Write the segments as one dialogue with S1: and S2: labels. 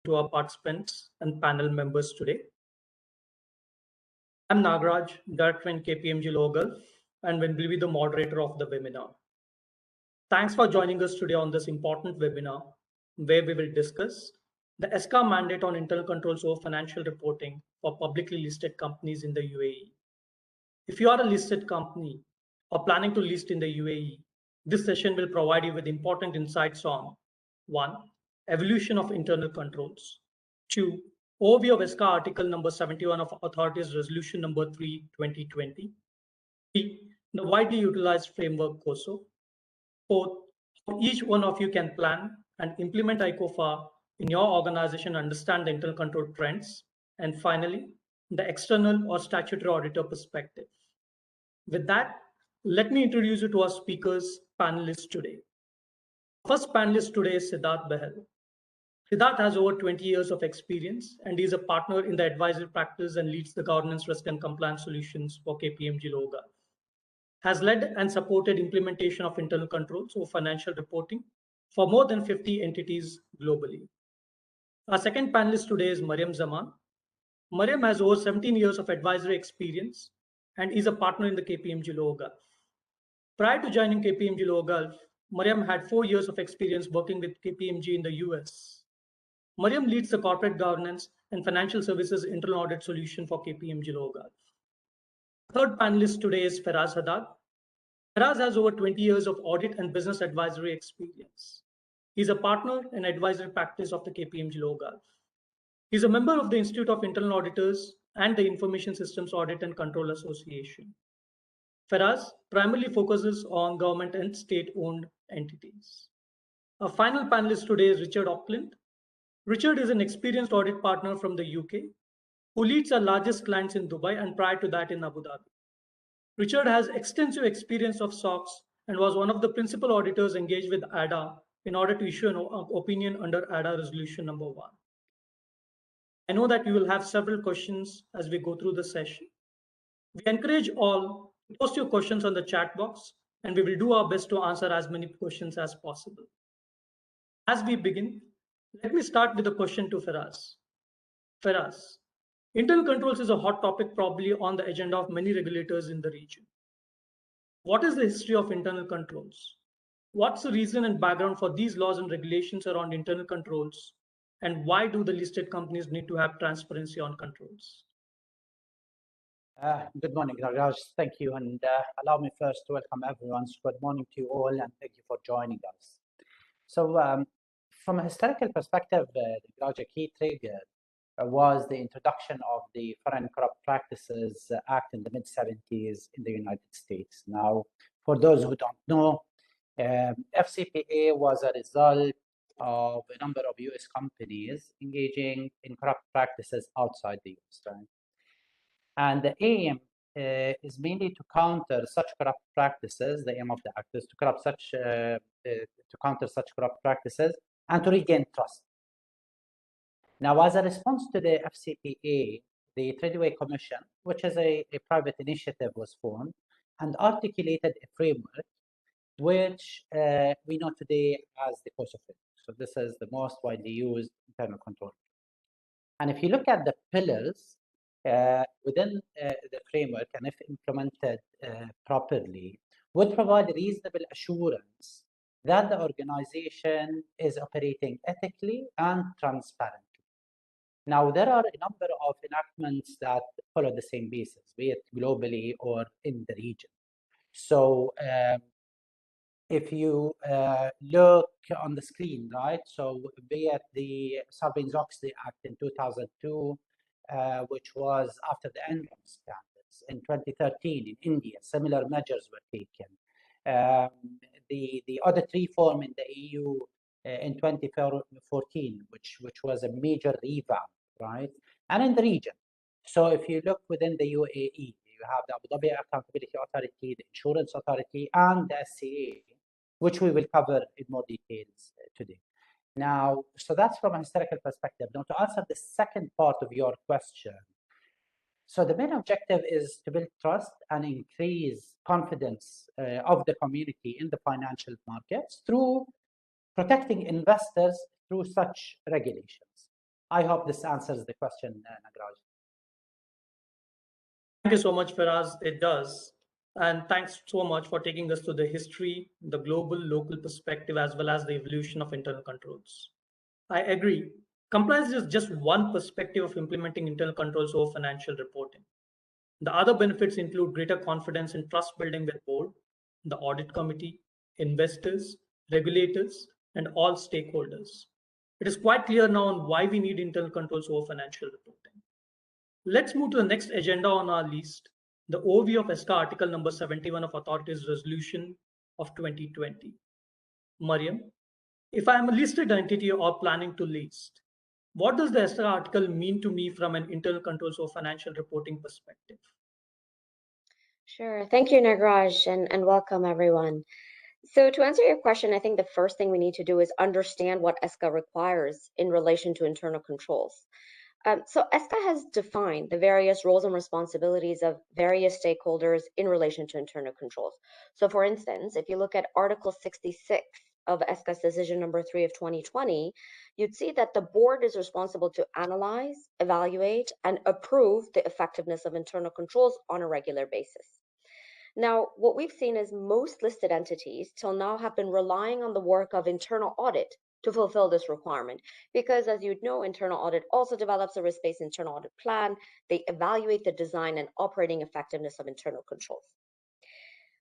S1: to our participants and panel members today. I'm Nagaraj, Director in KPMG LG, and will be the moderator of the webinar. Thanks for joining us today on this important webinar, where we will discuss the ESCA mandate on internal controls over financial reporting for publicly listed companies in the UAE. If you are a listed company or planning to list in the UAE, this session will provide you with important insights on 1. Evolution of internal controls. 2. Overview of ESCA Article number 71 of Authorities Resolution number 3, 2020. 3. The widely utilized framework COSO. 4. How each one of you can plan and implement ICOFR in your organization, understand the internal control trends. And finally, the external or statutory auditor perspective. With that, let me introduce you to our speakers, panelists today. First panelist today is Siddharth Behel. Siddharth has over 20 years of experience and is a partner in the advisory practice and leads the governance, risk and compliance solutions for KPMG LG. Has led and supported implementation of internal controls over financial reporting for more than 50 entities globally. Our second panelist today is Mariam Zaman. Mariam has over 17 years of advisory experience and is a partner in the KPMG LG. Prior to joining KPMG LG, Mariam had 4 years of experience working with KPMG in the US. Mariam leads the corporate governance and financial services internal audit solution for KPMG LG. Third panelist today is Feraz Haddad. Feraz has over 20 years of audit and business advisory experience. He's a partner and advisory practice of the KPMG LG. He's a member of the Institute of Internal Auditors and the Information Systems Audit and Control Association. Feraz primarily focuses on government and state-owned entities. Our final panelist today is Richard Auckland. Richard is an experienced audit partner from the UK who leads our largest clients in Dubai and prior to that in Abu Dhabi. Richard has extensive experience of SOX and was one of the principal auditors engaged with ADA in order to issue an opinion under ADA resolution number 1. I know that you will have several questions as we go through the session. We encourage all to post your questions on the chat box and we will do our best to answer as many questions as possible. As we begin, let me start with a question to Feraz. Feraz, internal controls is a hot topic probably on the agenda of many regulators in the region. What is the history of internal controls? What's the reason and background for these laws and regulations around internal controls? And why do the listed companies need to have transparency on controls?
S2: Good morning, Raj. Thank you. And allow me first to welcome everyone. Good morning to you all, and thank you for joining us. So from a historical perspective, the key trigger was the introduction of the Foreign Corrupt Practices Act in the mid-70s in the United States. Now, for those who don't know, FCPA was a result of a number of US companies engaging in corrupt practices outside the US. Right? And the aim is mainly to counter such corrupt practices. The aim of the act is to counter such corrupt practices and to regain trust. Now, as a response to the FCPA, the Tradeway Commission, which is a private initiative, was formed and articulated a framework which we know today as the COSO framework. So this is the most widely used internal control. And if you look at the pillars within the framework, and if implemented properly, would provide reasonable assurance that the organization is operating ethically and transparently. Now, there are a number of enactments that follow the same basis, be it globally or in the region. So if you look on the screen, right, so be it the Sarbanes-Oxley Act in 2002, which was after the Enron scandals. In 2013, in India, similar measures were taken. The audit reform in the EU in 2014, which was a major revamp, right? And in the region. So if you look within the UAE, you have the Abu Dhabi Accountability Authority, the Insurance Authority, and the SCA, which we will cover in more details today. Now, so that's from a historical perspective. Now, to answer the second part of your question, so the main objective is to build trust and increase confidence of the community in the financial markets through protecting investors through such regulations. I hope this answers the question, Nagraj.
S1: Thank you so much, Firaz. It does. And thanks so much for taking us through the history, the global, local perspective, as well as the evolution of internal controls. I agree. Compliance is just one perspective of implementing internal controls over financial reporting. The other benefits include greater confidence and trust building with board, the audit committee, investors, regulators, and all stakeholders. It is quite clear now on why we need internal controls over financial reporting. Let's move to the next agenda on our list, the overview of ESCA Article number 71 of Authorities Resolution of 2020. Mariam, if I am a listed entity or planning to list, what does the ESCA article mean to me from an internal controls or financial reporting perspective?
S3: Sure. Thank you, Nagraj, and welcome everyone. So to answer your question, I think the first thing we need to do is understand what ESCA requires in relation to internal controls. So ESCA has defined the various roles and responsibilities of various stakeholders in relation to internal controls. So for instance, if you look at Article 66 of ESCA's decision number 3 of 2020, you'd see that the board is responsible to analyze, evaluate, and approve the effectiveness of internal controls on a regular basis. Now, what we've seen is most listed entities till now have been relying on the work of internal audit to fulfill this requirement. Because as you'd know, internal audit also develops a risk-based internal audit plan. They evaluate the design and operating effectiveness of internal controls.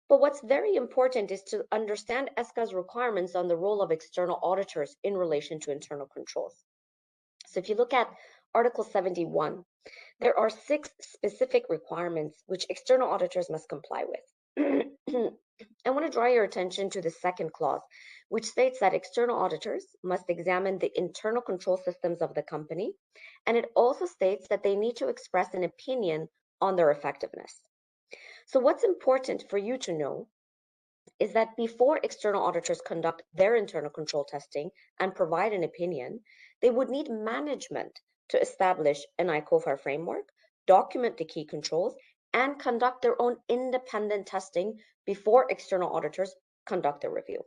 S3: But what's very important is to understand ESCA's requirements on the role of external auditors in relation to internal controls. So if you look at Article 71, there are 6 specific requirements which external auditors must comply with. I want to draw your attention to the second clause, which states that external auditors must examine the internal control systems of the company, and it also states that they need to express an opinion on their effectiveness. So what's important for you to know is that before external auditors conduct their internal control testing and provide an opinion, they would need management to establish an ICOFR framework, document the key controls, and conduct their own independent testing before external auditors conduct a review.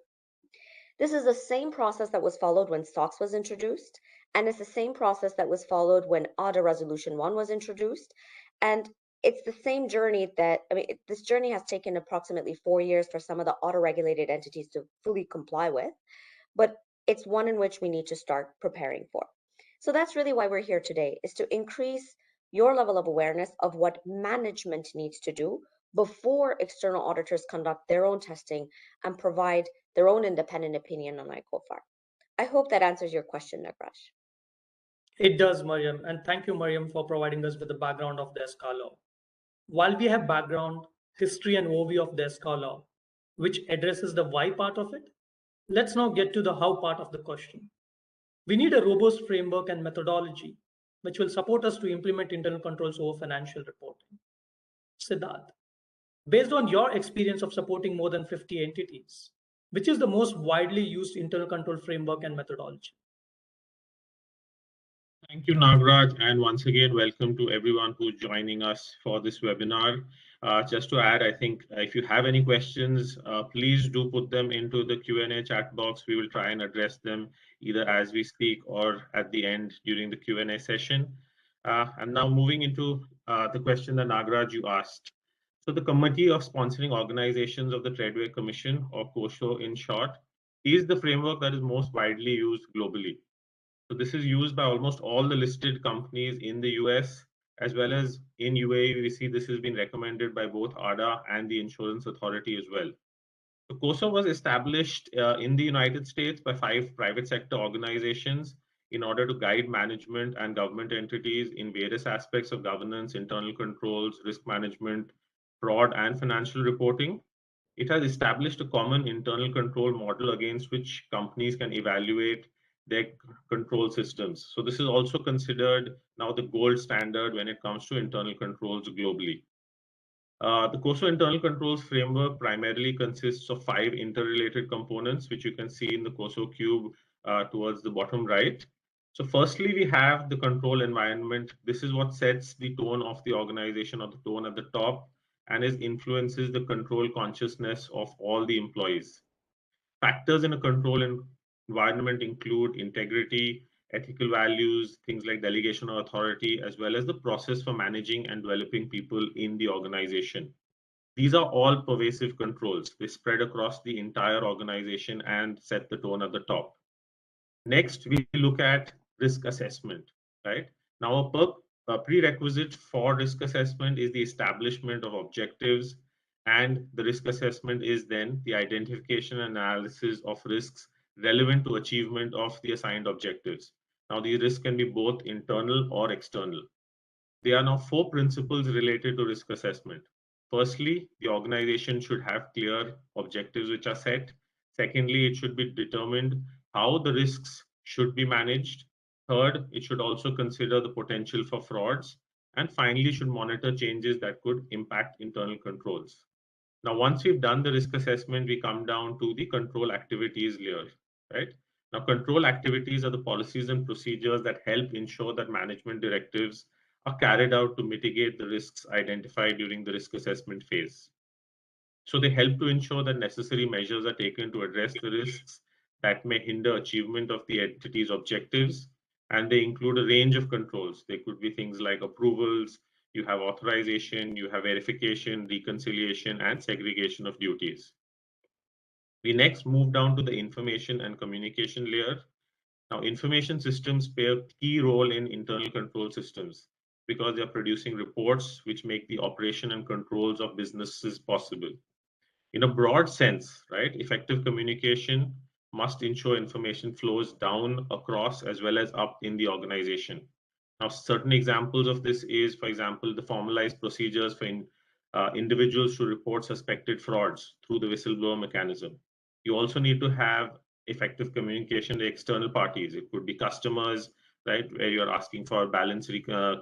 S3: This is the same process that was followed when SOX was introduced, and it's the same process that was followed when ADA Resolution 1 was introduced. And it's the same journey that, this journey has taken approximately 4 years for some of the auto-regulated entities to fully comply with, but it's one in which we need to start preparing for. So that's really why we're here today, is to increase your level of awareness of what management needs to do before external auditors conduct their own testing and provide their own independent opinion on ICOFR. I hope that answers your question, Nagraj.
S1: It does, Mariam, and thank you, Mariam, for providing us with the background of the ESCA law. While we have background, history, and overview of the ESCA law, which addresses the why part of it, let's now get to the how part of the question. We need a robust framework and methodology which will support us to implement internal controls over financial reporting. Siddharth, based on your experience of supporting more than 50 entities, which is the most widely used internal control framework and methodology?
S4: Thank you, Nagraj, and once again, welcome to everyone who's joining us for this webinar. Just to add, I think if you have any questions, please do put them into the Q&A chat box. We will try and address them either as we speak or at the end during the Q&A session. And now moving into the question that Nagraj you asked. So the Committee of Sponsoring Organizations of the Tradeway Commission, or COSO in short, is the framework that is most widely used globally. So this is used by almost all the listed companies in the US, as well as in UAE. We see this has been recommended by both ADA and the Insurance Authority as well. So COSO was established in the United States by 5 private sector organizations in order to guide management and government entities in various aspects of governance, internal controls, risk management, fraud, and financial reporting. It has established a common internal control model against which companies can evaluate their control systems. So this is also considered now the gold standard when it comes to internal controls globally. The COSO internal controls framework primarily consists of 5 interrelated components, which you can see in the COSO cube towards the bottom right. So firstly, we have the control environment. This is what sets the tone of the organization, or the tone at the top, and influences the control consciousness of all the employees. Factors in a control environment include integrity, ethical values, things like delegation of authority, as well as the process for managing and developing people in the organization. These are all pervasive controls. They spread across the entire organization and set the tone at the top. Next, we look at risk assessment, right? Now, a prerequisite for risk assessment is the establishment of objectives, and the risk assessment is then the identification and analysis of risks relevant to achievement of the assigned objectives. Now, these risks can be both internal or external. There are now 4 principles related to risk assessment. Firstly, the organization should have clear objectives which are set. Secondly, it should be determined how the risks should be managed. Third, it should also consider the potential for frauds. And finally, should monitor changes that could impact internal controls. Now, once we've done the risk assessment, we come down to the control activities layer, right? Now, control activities are the policies and procedures that help ensure that management directives are carried out to mitigate the risks identified during the risk assessment phase. So they help to ensure that necessary measures are taken to address the risks that may hinder achievement of the entity's objectives. And they include a range of controls. They could be things like approvals, you have authorization, you have verification, reconciliation, and segregation of duties. We next move down to the information and communication layer. Now, information systems play a key role in internal control systems because they are producing reports which make the operation and controls of businesses possible. In a broad sense, right, effective communication must ensure information flows down, across, as well as up in the organization. Now, certain examples of this is, for example, the formalized procedures for individuals to report suspected frauds through the whistleblower mechanism. You also need to have effective communication to external parties. It could be customers, right, where you're asking for balance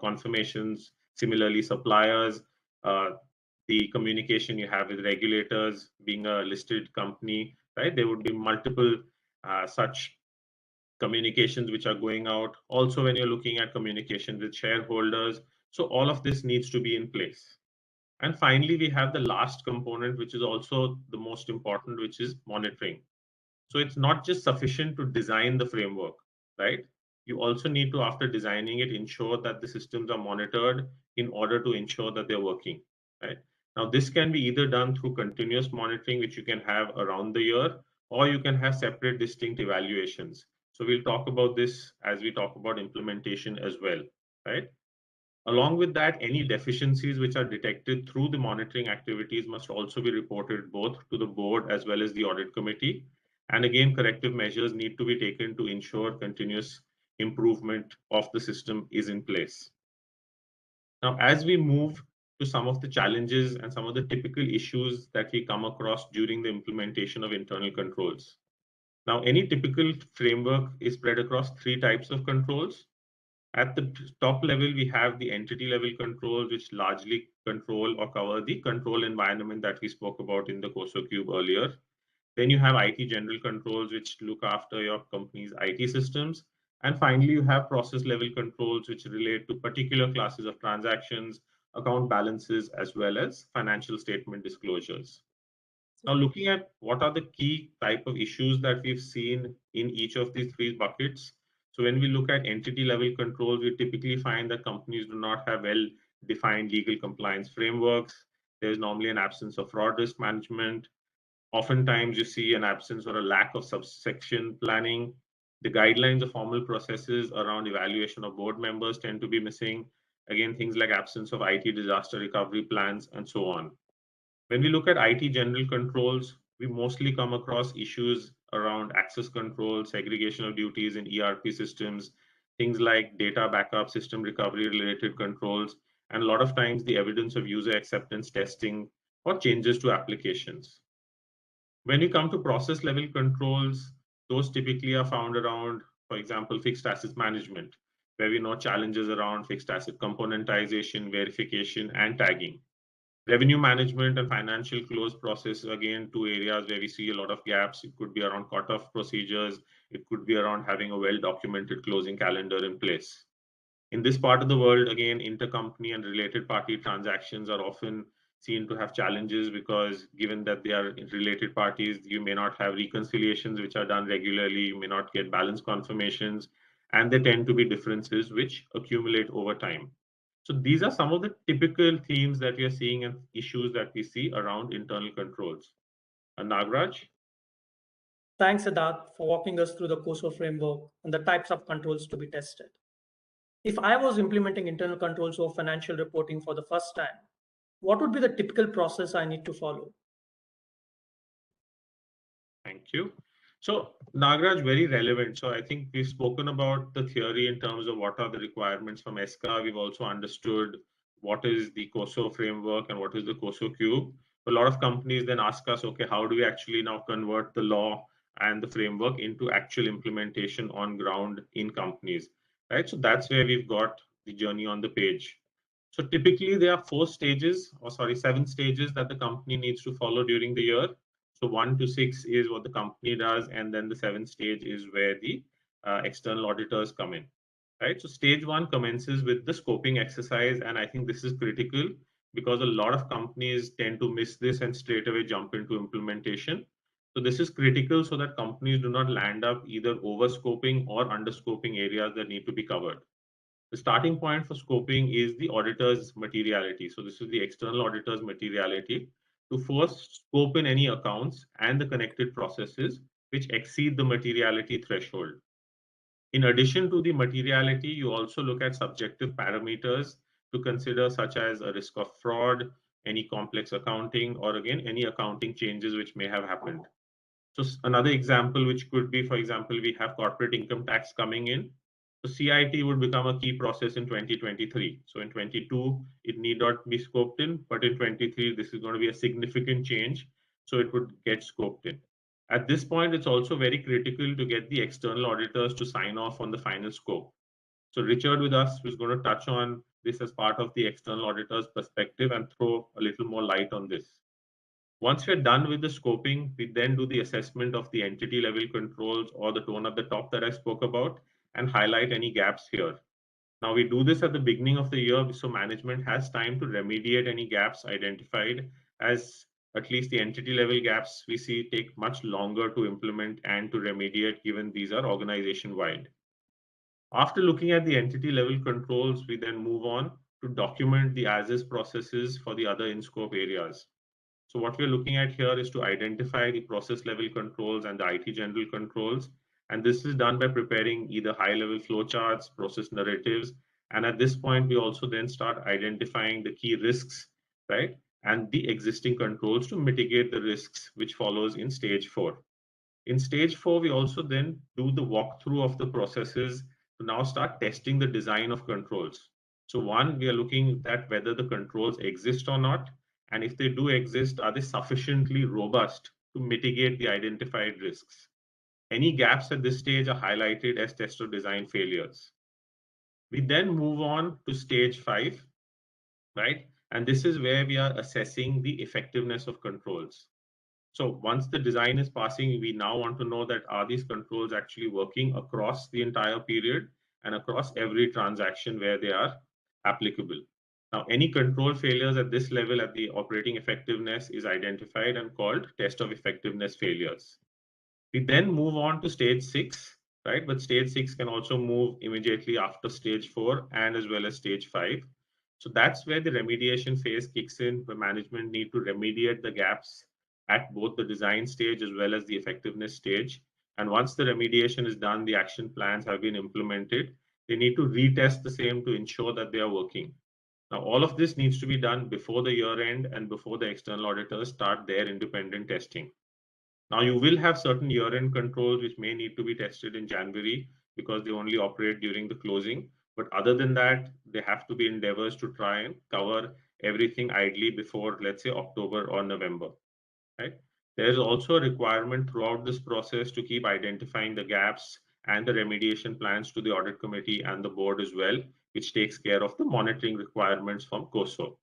S4: confirmations. Similarly, suppliers, the communication you have with regulators, being a listed company, right? There would be multiple such communications which are going out. Also, when you're looking at communication with shareholders, so all of this needs to be in place. And finally, we have the last component, which is also the most important, which is monitoring. So it's not just sufficient to design the framework, right? You also need to, after designing it, ensure that the systems are monitored in order to ensure that they're working, right? Now, this can be either done through continuous monitoring, which you can have around the year, or you can have separate distinct evaluations. So we'll talk about this as we talk about implementation as well, right? Along with that, any deficiencies which are detected through the monitoring activities must also be reported both to the board as well as the audit committee. And again, corrective measures need to be taken to ensure continuous improvement of the system is in place. Now, as we move to some of the challenges and some of the typical issues that we come across during the implementation of internal controls. Now, any typical framework is spread across 3 types of controls. At the top level, we have the entity level controls, which largely control or cover the control environment that we spoke about in the COSO Cube earlier. Then you have IT general controls, which look after your company's IT systems. And finally, you have process level controls, which relate to particular classes of transactions, account balances, as well as financial statement disclosures. Now, looking at what are the key type of issues that we've seen in each of these 3 buckets. So when we look at entity level controls, we typically find that companies do not have well-defined legal compliance frameworks. There's normally an absence of fraud risk management. Oftentimes you see an absence or a lack of subsection planning. The guidelines of formal processes around evaluation of board members tend to be missing. Again, things like absence of IT disaster recovery plans and so on. When we look at IT general controls, we mostly come across issues around access control, segregation of duties in ERP systems, things like data backup, system recovery related controls, and a lot of times the evidence of user acceptance testing or changes to applications. When we come to process level controls, those typically are found around, for example, fixed assets management, where we know challenges around fixed asset componentization, verification, and tagging. Revenue management and financial close process, again, 2 areas where we see a lot of gaps. It could be around cutoff procedures. It could be around having a well-documented closing calendar in place. In this part of the world, again, intercompany and related party transactions are often seen to have challenges because given that they are related parties, you may not have reconciliations which are done regularly. You may not get balance confirmations. and there tend to be differences which accumulate over time. So these are some of the typical themes that we are seeing and issues that we see around internal controls. Nagraj?
S1: Thanks, Siddharth, for walking us through the COSO framework and the types of controls to be tested. If I was implementing internal controls for financial reporting for the first time, what would be the typical process I need to follow?
S4: Thank you. So Nagraj, very relevant. So I think we've spoken about the theory in terms of what are the requirements from ESCA. We've also understood what is the COSO framework and what is the COSO cube. A lot of companies then ask us, okay, how do we actually now convert the law and the framework into actual implementation on ground in companies, right? So that's where we've got the journey on the page. So typically there are 7 stages that the company needs to follow during the year. So 1 to 6 is what the company does, and then the 7th stage is where the external auditors come in, right? So stage 1 commences with the scoping exercise, and I think this is critical because a lot of companies tend to miss this and straight away jump into implementation. So this is critical so that companies do not land up either over scoping or under scoping areas that need to be covered. The starting point for scoping is the auditor's materiality. So this is the external auditor's materiality to first scope in any accounts and the connected processes which exceed the materiality threshold. In addition to the materiality, you also look at subjective parameters to consider, such as a risk of fraud, any complex accounting, or again, any accounting changes which may have happened. So another example, which could be, for example, we have corporate income tax coming in. So CIT would become a key process in 2023. So in 22, it need not be scoped in, but in 23, this is going to be a significant change. So it would get scoped in. At this point, it's also very critical to get the external auditors to sign off on the final scope. So Richard with us is going to touch on this as part of the external auditor's perspective and throw a little more light on this. Once we're done with the scoping, we then do the assessment of the entity level controls or the tone at the top that I spoke about and highlight any gaps here. Now we do this at the beginning of the year, so management has time to remediate any gaps identified, as at least the entity level gaps we see take much longer to implement and to remediate, given these are organization wide. After looking at the entity level controls, we then move on to document the as-is processes for the other in-scope areas. So what we're looking at here is to identify the process level controls and the IT general controls. And this is done by preparing either high level flowcharts, process narratives. And at this point, we also then start identifying the key risks, right? And the existing controls to mitigate the risks, which follows in stage 4. In stage 4, we also then do the walkthrough of the processes to now start testing the design of controls. So one, we are looking at whether the controls exist or not. And if they do exist, are they sufficiently robust to mitigate the identified risks? Any gaps at this stage are highlighted as test or design failures. We then move on to stage 5, right? And this is where we are assessing the effectiveness of controls. So once the design is passing, we now want to know that are these controls actually working across the entire period and across every transaction where they are applicable. Now, any control failures at this level at the operating effectiveness is identified and called test of effectiveness failures. We then move on to stage 6, right? But stage 6 can also move immediately after stage 4 and as well as stage 5. So that's where the remediation phase kicks in, where management need to remediate the gaps at both the design stage as well as the effectiveness stage. And once the remediation is done, the action plans have been implemented, they need to retest the same to ensure that they are working. Now, all of this needs to be done before the year end and before the external auditors start their independent testing. Now, you will have certain year-end controls which may need to be tested in January because they only operate during the closing. But other than that, there have to be endeavors to try and cover everything ideally before, let's say, October or November, right? There's also a requirement throughout this process to keep identifying the gaps and the remediation plans to the audit committee and the board as well, which takes care of the monitoring requirements from COSO.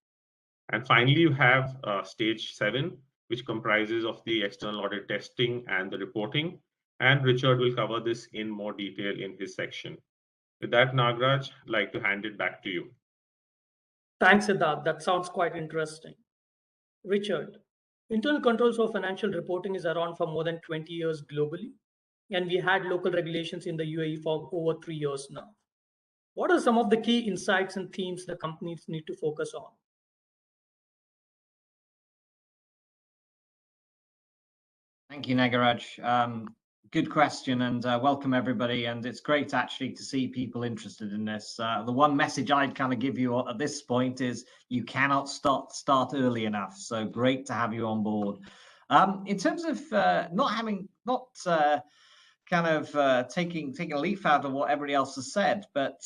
S4: And finally, you have stage 7, which comprises of the external audit testing and the reporting. And Richard will cover this in more detail in his section. With that, Nagraj, I'd like to hand it back to you.
S1: Thanks, Siddharth. That sounds quite interesting. Richard, internal controls for financial reporting is around for more than 20 years globally. and we had local regulations in the UAE for over 3 years now. What are some of the key insights and themes the companies need to focus on?
S5: Thank you, Nagaraj. Good question, and welcome everybody. And it's great actually to see people interested in this. The one message I'd kind of give you at this point is you cannot start early enough. So great to have you on board. In terms of taking a leaf out of what everybody else has said, but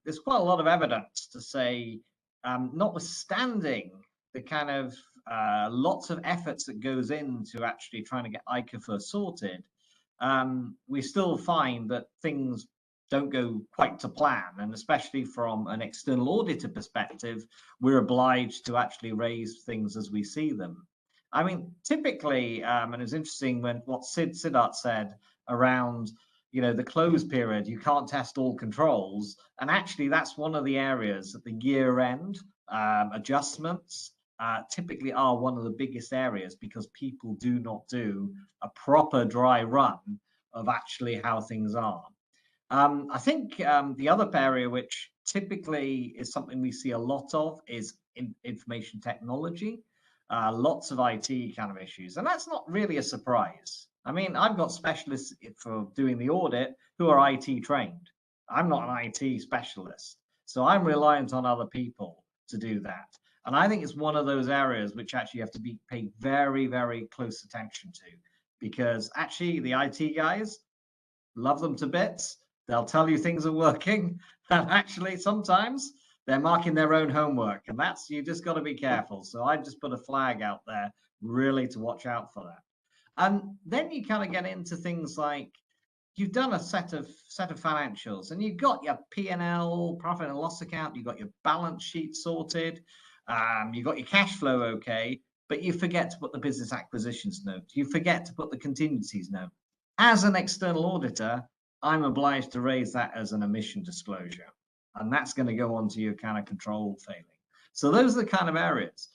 S5: there's quite a lot of evidence to say, notwithstanding the kind of lots of efforts that goes into actually trying to get ICOFR sorted, we still find that things don't go quite to plan, and especially from an external auditor perspective, we're obliged to actually raise things as we see them. I mean, typically, and it's interesting when what Siddharth said around, the close period, you can't test all controls, and actually that's one of the areas at the year end adjustments typically are one of the biggest areas, because people do not do a proper dry run of actually how things are. I think the other area which typically is something we see a lot of is information technology, lots of IT kind of issues, and that's not really a surprise. I mean, I've got specialists for doing the audit who are IT trained. I'm not an IT specialist, so I'm reliant on other people to do that. And I think it's one of those areas which actually you have to be paid very, very close attention to, because actually the IT guys, love them to bits. They'll tell you things are working, and actually sometimes they're marking their own homework, and that's, you just got to be careful. So I just put a flag out there really to watch out for that. And then you kind of get into things like, you've done a set of financials, and you've got your P&L, profit and loss account, you've got your balance sheet sorted, you've got your cash flow okay, but you forget to put the business acquisitions note. You forget to put the contingencies note. As an external auditor, I'm obliged to raise that as an omission disclosure, and that's going to go on to your kind of control failing. So those are the kind of areas.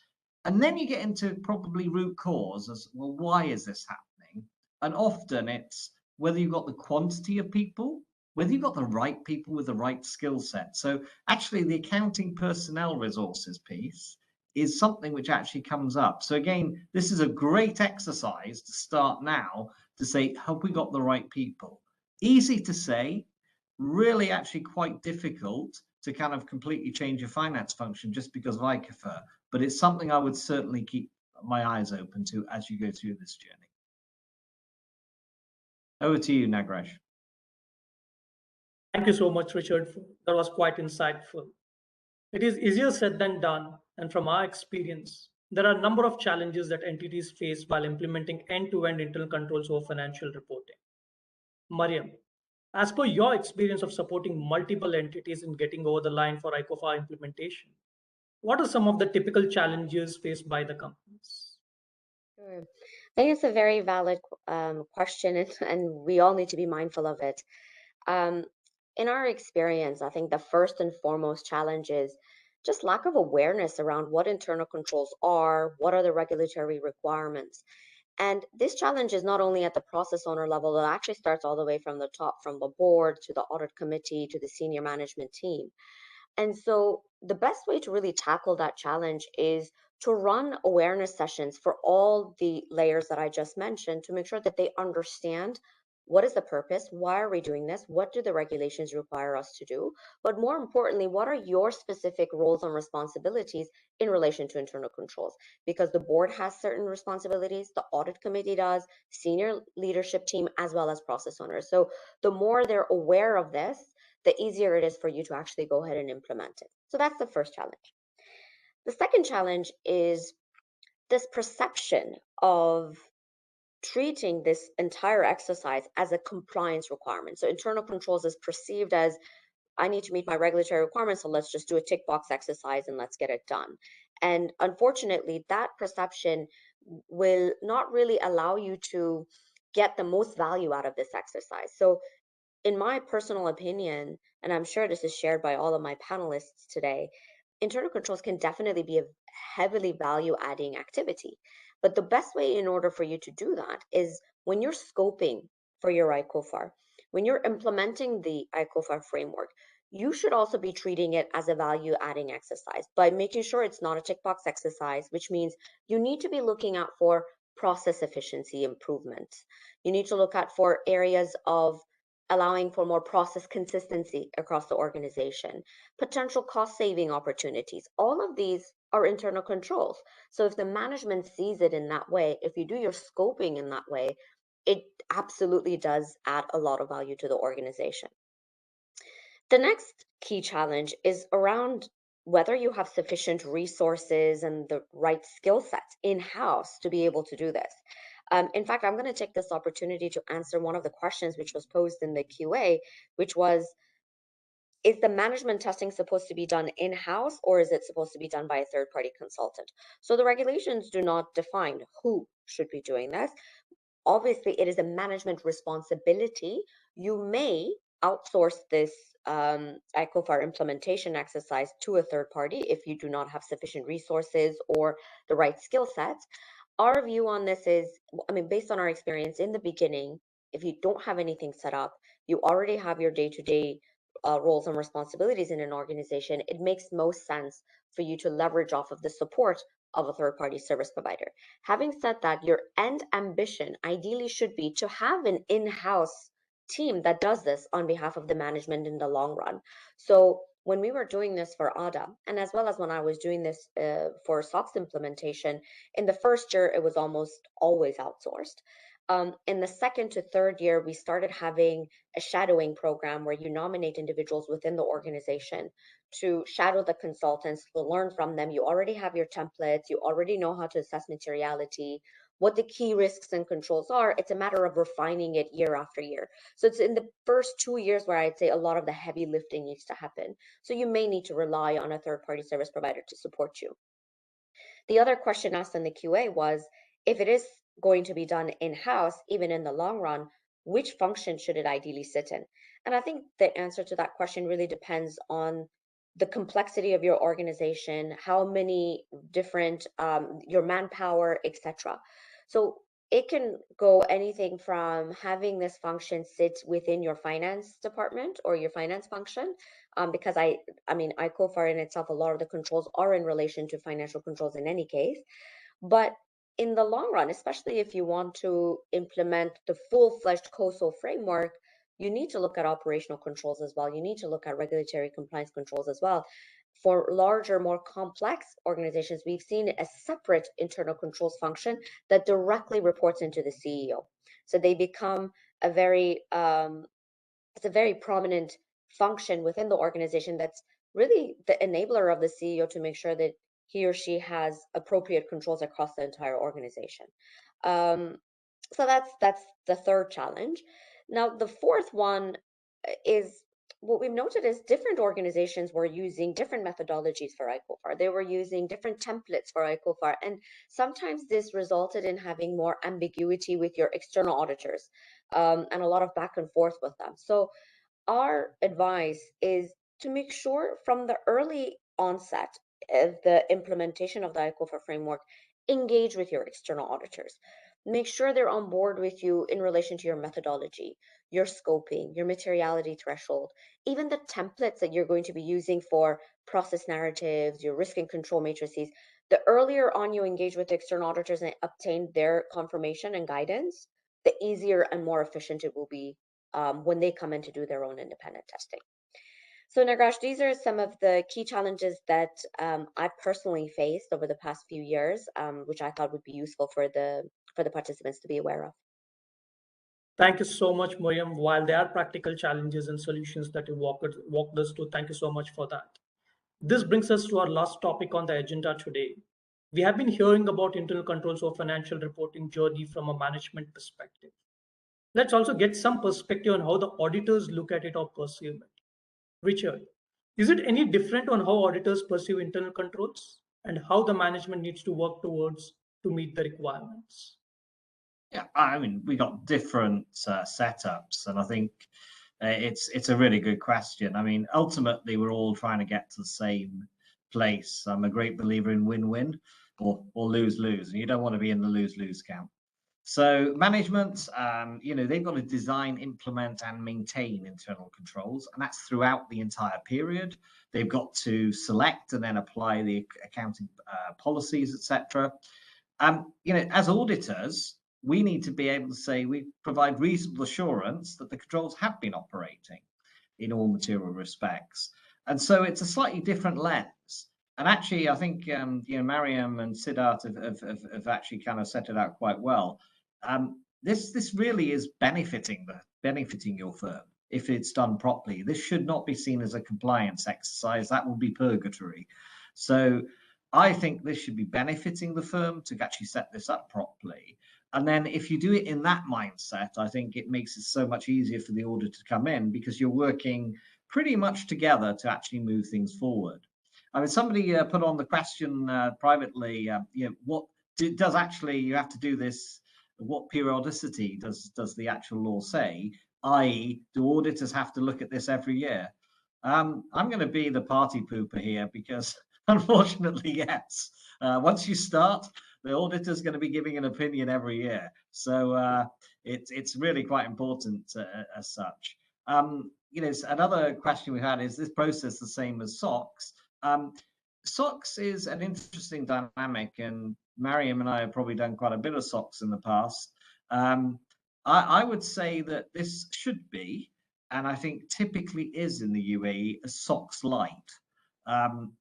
S5: And then you get into probably root cause as, well, why is this happening? And often it's whether you've got the quantity of people, whether you've got the right people with the right skill set. So actually the accounting personnel resources piece is something which actually comes up. So again, this is a great exercise to start now to say, have we got the right people? Easy to say, really actually quite difficult to kind of completely change your finance function just because of ICOFR. But it's something I would certainly keep my eyes open to as you go through this journey. Over to you, Nagraj.
S1: Thank you so much, Richard. That was quite insightful. It is easier said than done, and from our experience, there are a number of challenges that entities face while implementing end-to-end internal controls over financial reporting. Mariam, as per your experience of supporting multiple entities in getting over the line for ICOFR implementation, what are some of the typical challenges faced by the companies?
S3: Sure. I think it's a very valid question, and we all need to be mindful of it. In our experience, I think the first and foremost challenge is just lack of awareness around what internal controls are, what are the regulatory requirements. And this challenge is not only at the process owner level, it actually starts all the way from the top, from the board to the audit committee to the senior management team. And so the best way to really tackle that challenge is to run awareness sessions for all the layers that I just mentioned to make sure that they understand what is the purpose, why are we doing this, what do the regulations require us to do, but more importantly, what are your specific roles and responsibilities in relation to internal controls? Because the board has certain responsibilities, the audit committee does, senior leadership team, as well as process owners. So the more they're aware of this, the easier it is for you to actually go ahead and implement it. So that's the first challenge. The second challenge is this perception of treating this entire exercise as a compliance requirement. So internal controls is perceived as, I need to meet my regulatory requirements, so let's just do a tick box exercise and let's get it done. And unfortunately, that perception will not really allow you to get the most value out of this exercise. So in my personal opinion, and I'm sure this is shared by all of my panelists today, internal controls can definitely be a heavily value adding activity. But the best way in order for you to do that is when you're scoping for your ICOFR. When you're implementing the ICOFR framework, you should also be treating it as a value adding exercise by making sure it's not a tick box exercise, which means you need to be looking out for process efficiency improvements. You need to look at for areas of allowing for more process consistency across the organization, potential cost saving opportunities. All of these are internal controls. So if the management sees it in that way, if you do your scoping in that way, it absolutely does add a lot of value to the organization. The next key challenge is around whether you have sufficient resources and the right skill sets in-house to be able to do this. In fact, I'm going to take this opportunity to answer one of the questions which was posed in the QA, which was, is the management testing supposed to be done in-house or is it supposed to be done by a third-party consultant? So the regulations do not define who should be doing this. Obviously, it is a management responsibility. You may outsource this ICOFR implementation exercise to a third party if you do not have sufficient resources or the right skill sets. Our view on this is, I mean, based on our experience in the beginning, if you don't have anything set up, you already have your day-to-day roles and responsibilities in an organization, it makes most sense for you to leverage off of the support of a third-party service provider. Having said that, your end ambition ideally should be to have an in-house team that does this on behalf of the management in the long run. So when we were doing this for ADA, and as well as when I was doing this for SOX implementation, in the first year, it was almost always outsourced. In the second to third year, we started having a shadowing program where you nominate individuals within the organization to shadow the consultants, to learn from them. You already have your templates, you already know how to assess materiality, what the key risks and controls are. It's a matter of refining it year after year. So it's in the first 2 years where I'd say a lot of the heavy lifting needs to happen. So you may need to rely on a third-party service provider to support you. The other question asked in the QA was, if it is going to be done in-house, even in the long run, which function should it ideally sit in? And I think the answer to that question really depends on the complexity of your organization, how many different, your manpower, etc. So it can go anything from having this function sit within your finance department or your finance function, because I mean, ICOFR in itself, a lot of the controls are in relation to financial controls in any case. But in the long run, especially if you want to implement the full-fledged COSO framework, you need to look at operational controls as well. You need to look at regulatory compliance controls as well. For larger, more complex organizations, we've seen a separate internal controls function that directly reports into the CEO. So they become a very, it's a very prominent function within the organization that's really the enabler of the CEO to make sure that he or she has appropriate controls across the entire organization. So that's the third challenge. Now, the fourth one is what we've noted is different organizations were using different methodologies for ICOFR. They were using different templates for ICOFR, and sometimes this resulted in having more ambiguity with your external auditors and a lot of back and forth with them. So our advice is to make sure from the early onset of the implementation of the ICOFR framework, engage with your external auditors. Make sure they're on board with you in relation to your methodology, your scoping, your materiality threshold, even the templates that you're going to be using for process narratives, your risk and control matrices. The earlier on you engage with external auditors and obtain their confirmation and guidance, the easier and more efficient it will be when they come in to do their own independent testing. So Nagraj, these are some of the key challenges that I've personally faced over the past few years, which I thought would be useful for the participants to be aware of.
S1: Thank you so much, Miriam. While there are practical challenges and solutions that you walked us through, thank you so much for that. This brings us to our last topic on the agenda today. We have been hearing about internal controls of financial reporting journey from a management perspective. Let's also get some perspective on how the auditors look at it or perceive it. Richard, is it any different on how auditors perceive internal controls and how the management needs to work towards to meet the requirements?
S5: Yeah, I mean, we got different setups, and I think it's a really good question. I mean, ultimately, we're all trying to get to the same place. I'm a great believer in win-win or lose-lose, and you don't want to be in the lose-lose camp. So management, they've got to design, implement, and maintain internal controls, and that's throughout the entire period. They've got to select and then apply the accounting policies, etc. As auditors, we need to be able to say we provide reasonable assurance that the controls have been operating in all material respects. And so it's a slightly different lens. And actually, I think Mariam and Siddharth have actually kind of set it out quite well. This really is benefiting your firm if it's done properly. This should not be seen as a compliance exercise. That would be purgatory. So I think this should be benefiting the firm to actually set this up properly. And then if you do it in that mindset, I think it makes it so much easier for the auditor to come in, because you're working pretty much together to actually move things forward. I mean, somebody put on the question privately, what does actually you have to do this? What periodicity does the actual law say? I.e., do auditors have to look at this every year? I'm going to be the party pooper here, because unfortunately, yes. Once you start, the auditor is going to be giving an opinion every year. So it's really quite important as such. Another question we had is this process the same as SOX? SOX is an interesting dynamic, and Mariam and I have probably done quite a bit of SOX in the past. I would say that this should be, and I think typically is in the UAE, a SOX light.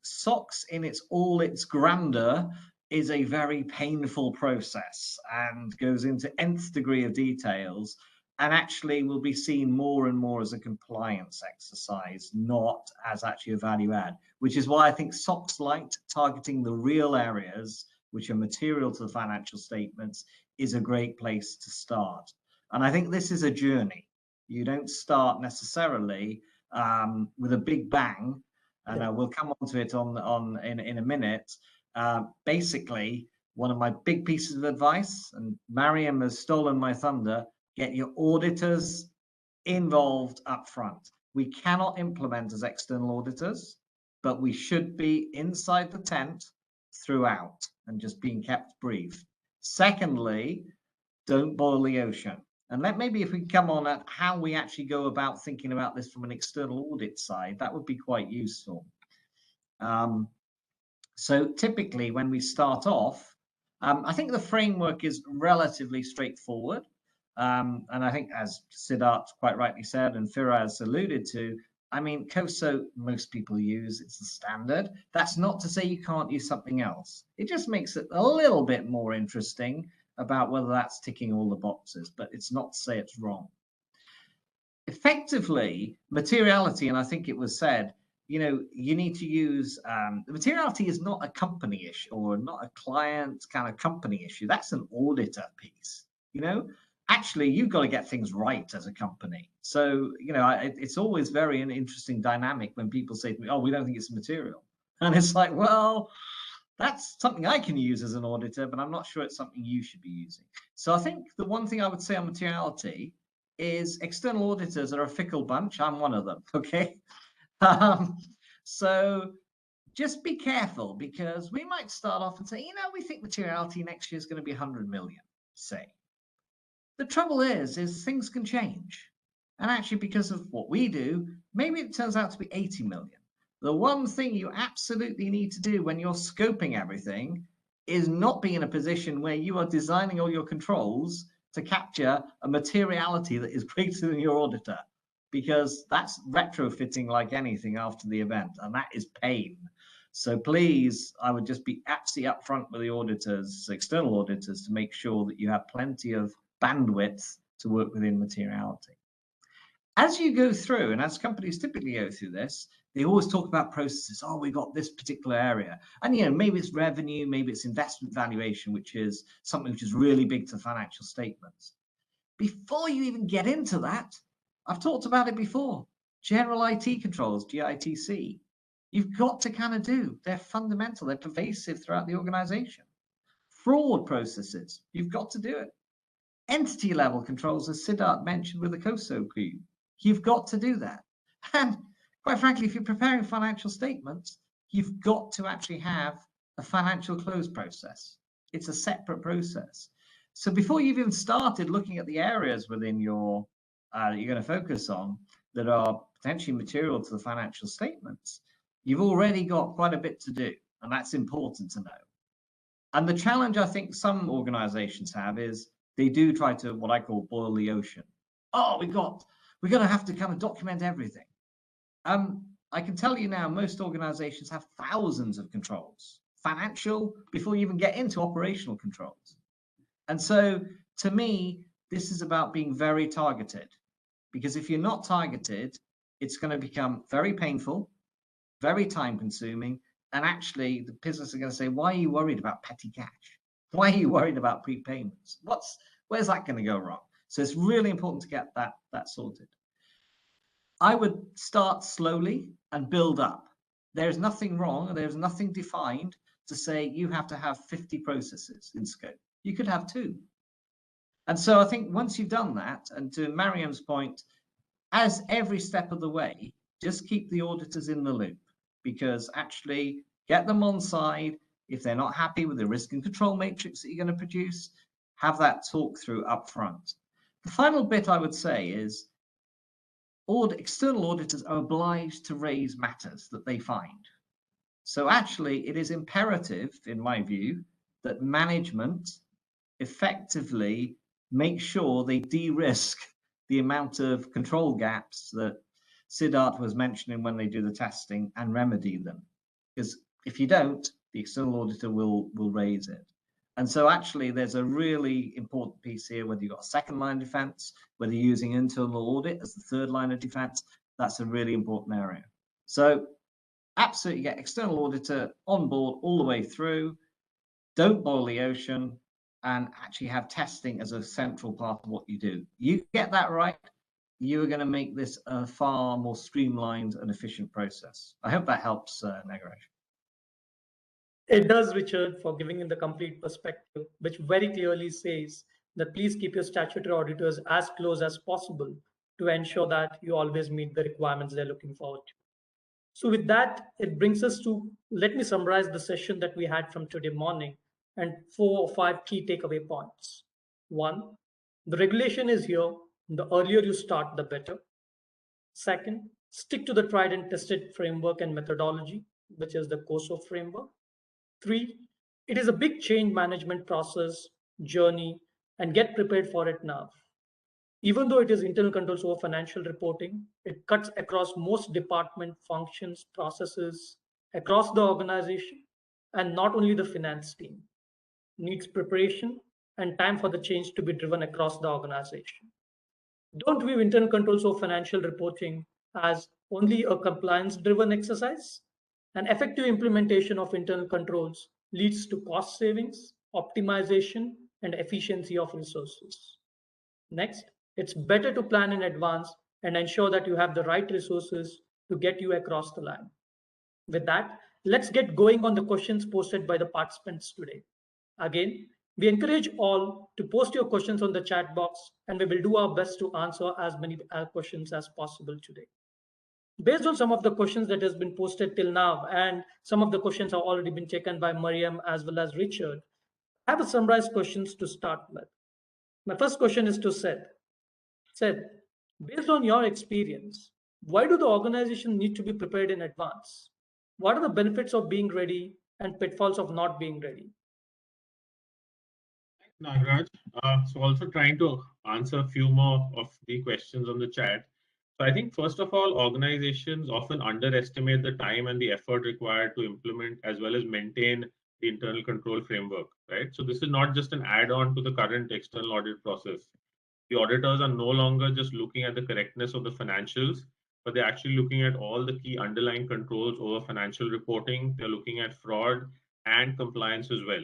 S5: SOX in all its grandeur is a very painful process and goes into nth degree of details, and actually will be seen more and more as a compliance exercise, not as actually a value add, which is why I think SOX light, targeting the real areas which are material to the financial statements, is a great place to start. And I think this is a journey. You don't start necessarily with a big bang, and we'll come on to it in a minute. Basically, one of my big pieces of advice, and Mariam has stolen my thunder, get your auditors involved up front. We cannot implement as external auditors, but we should be inside the tent throughout and just being kept brief. Secondly, don't boil the ocean. And maybe if we come on at how we actually go about thinking about this from an external audit side, that would be quite useful. So typically when we start off, I think the framework is relatively straightforward. And I think, as Siddharth quite rightly said, and Firaz alluded to, I mean, COSO, most people use, it's the standard. That's not to say you can't use something else. It just makes it a little bit more interesting about whether that's ticking all the boxes, but it's not to say it's wrong. Effectively, materiality, and I think it was said, you need to use, the materiality is not a company issue or not a client kind of company issue. That's an auditor piece, Actually, you've got to get things right as a company. So, it's always very an interesting dynamic when people say to me, oh, we don't think it's material. And it's like, well, that's something I can use as an auditor, but I'm not sure it's something you should be using. So I think the one thing I would say on materiality is external auditors are a fickle bunch. I'm one of them, okay? So just be careful, because we might start off and say, we think materiality next year is going to be 100 million, say. The trouble is things can change. And actually, because of what we do, maybe it turns out to be 80 million. The one thing you absolutely need to do when you're scoping everything is not be in a position where you are designing all your controls to capture a materiality that is greater than your auditor, because that's retrofitting like anything after the event, and that is pain. So please, I would just be absolutely upfront with the auditors, external auditors, to make sure that you have plenty of bandwidth to work within materiality. As you go through, and as companies typically go through this, they always talk about processes. Oh, we got this particular area. And, maybe it's revenue, maybe it's investment valuation, which is something which is really big to financial statements. Before you even get into that, I've talked about it before. General IT controls, GITC. You've got to kind of do. They're fundamental. They're pervasive throughout the organization. Fraud processes, you've got to do it. Entity level controls, as Siddharth mentioned with the COSO cube, you've got to do that. And quite frankly, if you're preparing financial statements, you've got to actually have a financial close process. It's a separate process. So before you've even started looking at the areas within your that you're going to focus on that are potentially material to the financial statements, you've already got quite a bit to do, and that's important to know. And the challenge I think some organizations have is they do try to, what I call, boil the ocean. Oh, we're going to have to kind of document everything. I can tell you now, most organizations have thousands of controls, financial, before you even get into operational controls. And so to me, this is about being very targeted, because if you're not targeted, it's going to become very painful, very time consuming. And actually the business are going to say, why are you worried about petty cash? Why are you worried about prepayments? Where's that going to go wrong? So it's really important to get that sorted. I would start slowly and build up. There's nothing wrong, there's nothing defined to say you have to have 50 processes in scope. You could have 2. And so I think once you've done that, and to Mariam's point, as every step of the way, just keep the auditors in the loop, because actually get them on side. If they're not happy with the risk and control matrix that you're going to produce, have that talk through up front. The final bit I would say is external auditors are obliged to raise matters that they find. So actually it is imperative, in my view, that management effectively make sure they de-risk the amount of control gaps that Siddharth was mentioning when they do the testing, and remedy them. Because if you don't, the external auditor will raise it. And so actually there's a really important piece here, whether you've got a second line of defense, whether you're using internal audit as the third line of defense, that's a really important area. So absolutely get external auditor on board all the way through. Don't boil the ocean, and actually have testing as a central part of what you do. You get that right, you are going to make this a far more streamlined and efficient process. I hope that helps, Nagaraj.
S1: It does, Richard, for giving in the complete perspective, which very clearly says that please keep your statutory auditors as close as possible to ensure that you always meet the requirements they're looking forward to. So with that, it brings us to, let me summarize the session that we had from today morning and 4 or 5 key takeaway points. 1, the regulation is here. The earlier you start, the better. 2nd, stick to the tried and tested framework and methodology, which is the COSO framework. 3, it is a big change management process, journey, and get prepared for it now. Even though it is internal controls over financial reporting, it cuts across most department functions, processes across the organization, and not only the finance team. Needs preparation and time for the change to be driven across the organization. Don't view internal controls over financial reporting as only a compliance-driven exercise. An effective implementation of internal controls leads to cost savings, optimization, and efficiency of resources. Next, it's better to plan in advance and ensure that you have the right resources to get you across the line. With that, let's get going on the questions posted by the participants today. Again, we encourage all to post your questions on the chat box, and we will do our best to answer as many questions as possible today. Based on some of the questions that has been posted till now, and some of the questions have already been taken by Mariam as well as Richard, I have a summarized questions to start with. My first question is to Seth. Seth, based on your experience, why do the organization need to be prepared in advance? What are the benefits of being ready and pitfalls of not being ready?
S4: Nagaraj, so also trying to answer a few more of the questions on the chat. So I think first of all, organizations often underestimate the time and the effort required to implement as well as maintain the internal control framework, right? So this is not just an add-on to the current external audit process. The auditors are no longer just looking at the correctness of the financials, but they're actually looking at all the key underlying controls over financial reporting. They're looking at fraud and compliance as well,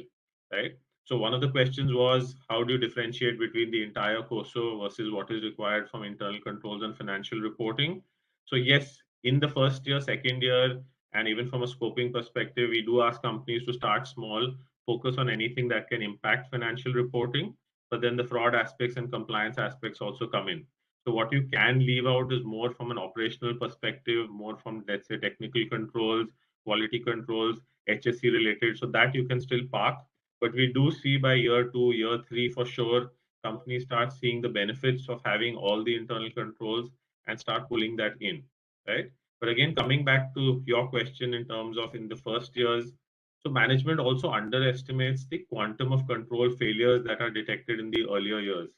S4: right? So one of the questions was, how do you differentiate between the entire COSO versus what is required from internal controls and financial reporting? So yes, in the first year, second year, and even from a scoping perspective, we do ask companies to start small, focus on anything that can impact financial reporting, but then the fraud aspects and compliance aspects also come in. So what you can leave out is more from an operational perspective, more from, let's say, technical controls, quality controls, HSE related, so that you can still park. But we do see by year 2, year 3 for sure, companies start seeing the benefits of having all the internal controls and start pulling that in, right? But again, coming back to your question in terms of in the first years, so management also underestimates the quantum of control failures that are detected in the earlier years,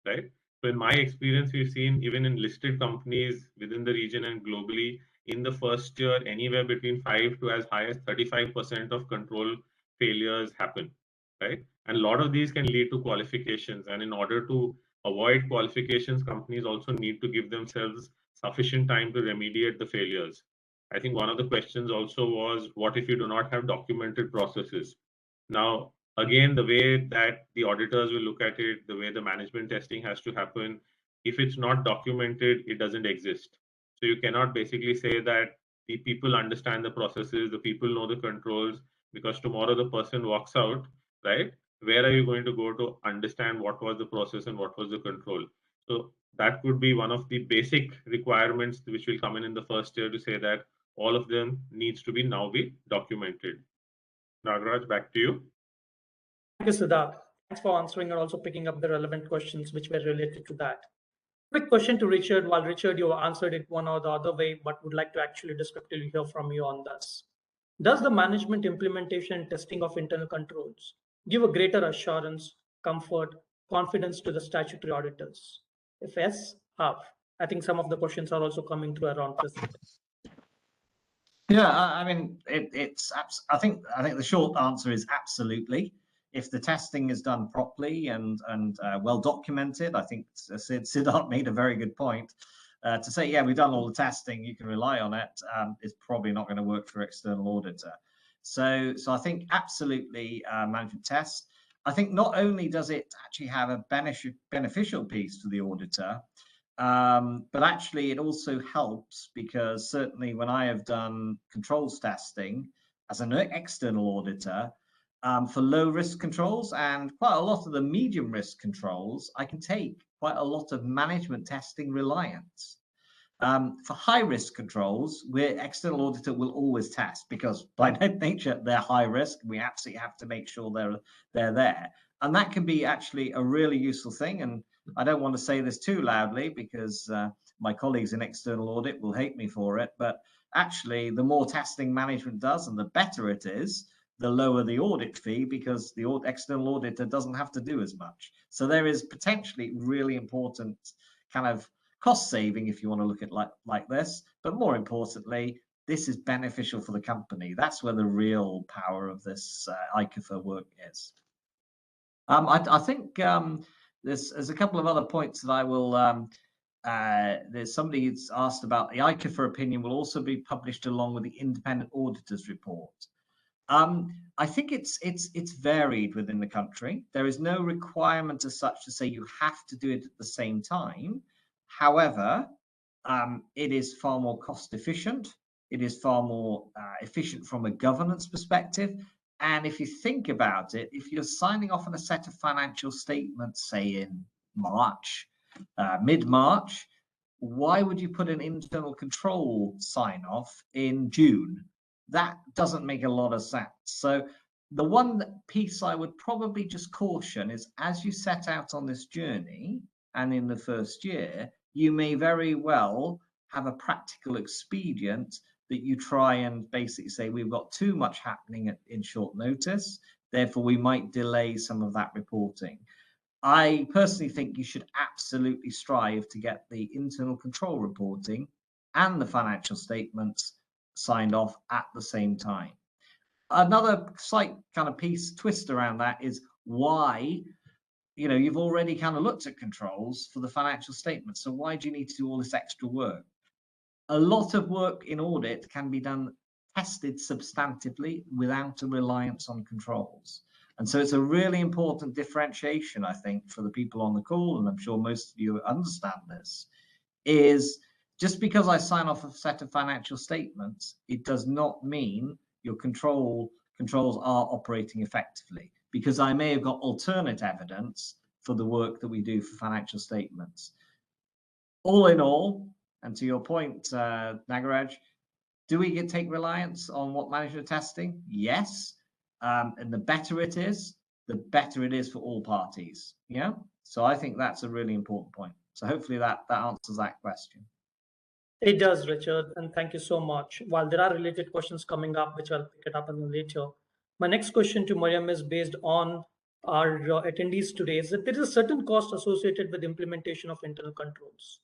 S4: right? So in my experience, we've seen even in listed companies within the region and globally, in the first year, anywhere between 5 to as high as 35% of control failures happen, right? And a lot of these can lead to qualifications. And in order to avoid qualifications, companies also need to give themselves sufficient time to remediate the failures. I think one of the questions also was, what if you do not have documented processes? Now, again, the way that the auditors will look at it, the way the management testing has to happen, if it's not documented, it doesn't exist. So you cannot basically say that the people understand the processes, the people know the controls, because tomorrow the person walks out, right? Where are you going to go to understand what was the process and what was the control? So that could be one of the basic requirements which will come in the first year, to say that all of them needs to be now be documented. Nagaraj, back to you.
S1: Thank you, Siddharth. Thanks for answering and also picking up the relevant questions which were related to that. Quick question to Richard. While Richard, you answered it one or the other way, but would like to actually descriptively hear from you on this. Does the management implementation and testing of internal controls give a greater assurance, comfort, confidence to the statutory auditors? If yes, how? I think some of the questions are also coming through around this.
S5: Yeah, I mean, I think the short answer is absolutely. If the testing is done properly and well documented, I think Siddharth made a very good point. To say, yeah, we've done all the testing, you can rely on it, is probably not going to work for external auditor. So I think absolutely management tests. I think not only does it actually have a beneficial piece to the auditor, but actually it also helps, because certainly when I have done controls testing as an external auditor for low risk controls and quite a lot of the medium risk controls, I can take quite a lot of management testing reliance. For high risk controls, where external auditor will always test, because by nature they're high risk. We absolutely have to make sure they're there, and that can be actually a really useful thing. And I don't want to say this too loudly, because my colleagues in external audit will hate me for it, but actually the more testing management does and the better it is, the lower the audit fee, because the external auditor doesn't have to do as much. So there is potentially really important kind of cost saving, if you want to look at like this. But more importantly, this is beneficial for the company. That's where the real power of this ICOFR work is. I think there's a couple of other points that I will. There's somebody who's asked about the ICOFR opinion will also be published along with the independent auditor's report. I think it's varied within the country. There is no requirement as such to say you have to do it at the same time. However, it is far more cost efficient. It is far more efficient from a governance perspective. And if you think about it, if you're signing off on a set of financial statements, say in March, mid-March, why would you put an internal control sign off in June? That doesn't make a lot of sense. So the one piece I would probably just caution is, as you set out on this journey and in the first year, you may very well have a practical expedient that you try and basically say, we've got too much happening in short notice, therefore we might delay some of that reporting. I personally think you should absolutely strive to get the internal control reporting and the financial statements signed off at the same time. Another slight kind of twist around that is why, you've already kind of looked at controls for the financial statements. So why do you need to do all this extra work? A lot of work in audit can be tested substantively without a reliance on controls. And so it's a really important differentiation, I think, for the people on the call, and I'm sure most of you understand this, is just because I sign off a set of financial statements, it does not mean your controls are operating effectively, because I may have got alternate evidence for the work that we do for financial statements. All in all, and to your point, Nagaraj, do we take reliance on what management testing? Yes. And the better it is, the better it is for all parties. Yeah. So I think that's a really important point. So hopefully that answers that question.
S1: It does, Richard, and thank you so much. While there are related questions coming up, which I'll pick it up in later, my next question to Mariam is based on our attendees today, is that there is a certain cost associated with implementation of internal controls.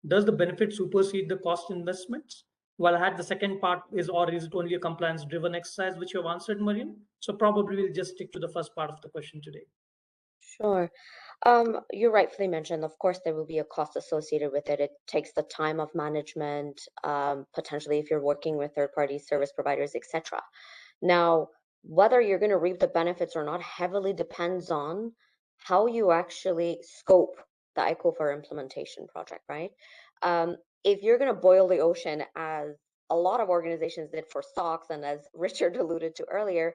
S1: Does the benefit supersede the cost investments? While I had the second part is, or is it only a compliance-driven exercise, which you have answered, Mariam? So probably we'll just stick to the first part of the question today.
S3: Sure. You rightfully mentioned, of course, there will be a cost associated with it. It takes the time of management, potentially if you're working with third-party service providers, etc. Now, whether you're going to reap the benefits or not heavily depends on how you actually scope the ICOFR implementation project, right? If you're going to boil the ocean, as a lot of organizations did for SOX, and as Richard alluded to earlier,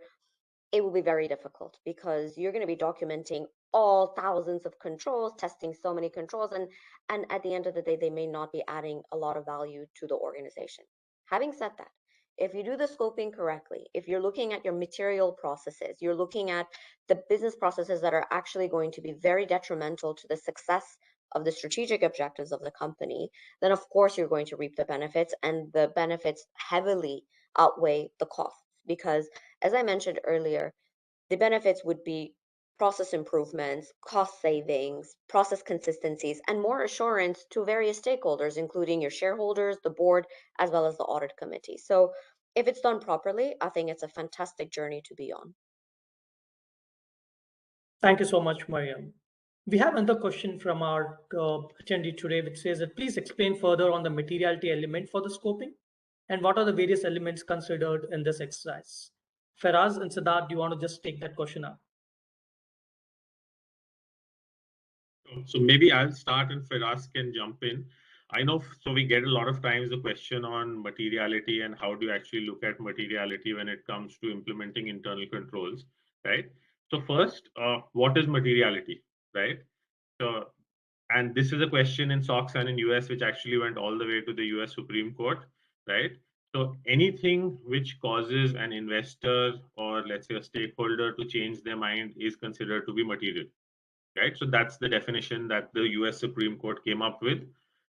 S3: it will be very difficult because you're going to be documenting all thousands of controls, testing so many controls, and at the end of the day, they may not be adding a lot of value to the organization. Having said that, if you do the scoping correctly, if you're looking at your material processes, you're looking at the business processes that are actually going to be very detrimental to the success of the strategic objectives of the company, then of course you're going to reap the benefits, and the benefits heavily outweigh the costs. Because as I mentioned earlier, the benefits would be process improvements, cost savings, process consistencies, and more assurance to various stakeholders, including your shareholders, the board, as well as the audit committee. So if it's done properly, I think it's a fantastic journey to be on.
S1: Thank you so much, Mariam. We have another question from our attendee today, which says that please explain further on the materiality element for the scoping and what are the various elements considered in this exercise. Faraz and Siddharth, do you want to just take that question up?
S4: So maybe I'll start and Faraz can jump in. I know, so we get a lot of times the question on materiality and how do you actually look at materiality when it comes to implementing internal controls, right? So first, what is materiality, right? So, and this is a question in SOX and in US, which actually went all the way to the US Supreme Court, right? So anything which causes an investor or let's say a stakeholder to change their mind is considered to be material, right? So that's the definition that the US Supreme Court came up with.